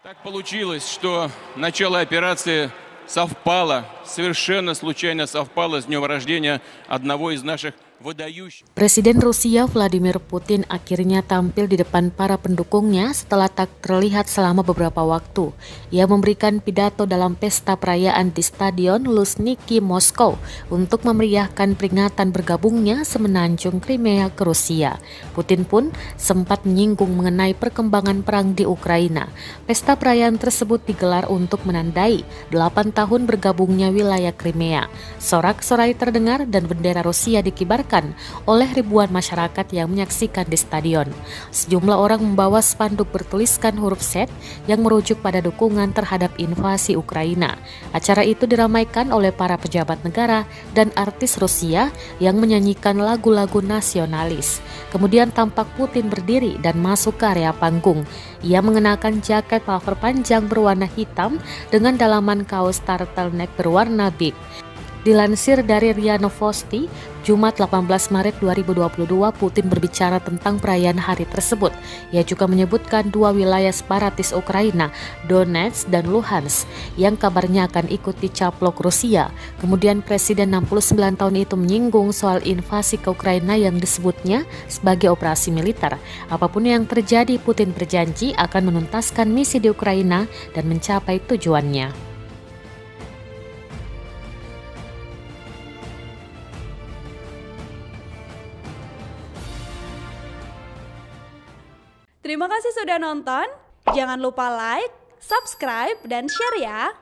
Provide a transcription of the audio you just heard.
Так получилось, что начало операции совпало, совершенно случайно совпало с днем рождения одного из наших выдающих. Presiden Rusia Vladimir Putin akhirnya tampil di depan para pendukungnya setelah tak terlihat selama beberapa waktu. Ia memberikan pidato dalam pesta perayaan di Stadion Luzhniki, Moskow untuk memeriahkan peringatan bergabungnya semenanjung Crimea ke Rusia. Putin pun sempat menyinggung mengenai perkembangan perang di Ukraina. Pesta perayaan tersebut digelar untuk menandai 8 tahun bergabungnya wilayah Crimea. Sorak-sorai terdengar dan bendera Rusia dikibarkan oleh ribuan masyarakat yang menyaksikan di stadion. Sejumlah orang membawa spanduk bertuliskan huruf Z yang merujuk pada dukungan terhadap invasi Ukraina. Acara itu diramaikan oleh para pejabat negara dan artis Rusia yang menyanyikan lagu-lagu nasionalis. Kemudian tampak Putin berdiri dan masuk ke area panggung. Ia mengenakan jaket pullover panjang berwarna hitam dengan dalaman kaos turtleneck berwarna beige. Dilansir dari RIA Novosti, Jumat 18 Maret 2022, Putin berbicara tentang perayaan hari tersebut. Ia juga menyebutkan dua wilayah separatis Ukraina, Donetsk dan Luhansk, yang kabarnya akan ikut dicaplok Rusia. Kemudian Presiden 69 tahun itu menyinggung soal invasi ke Ukraina yang disebutnya sebagai operasi militer. Apapun yang terjadi, Putin berjanji akan menuntaskan misi di Ukraina dan mencapai tujuannya. Terima kasih sudah nonton. Jangan lupa like, subscribe, dan share ya.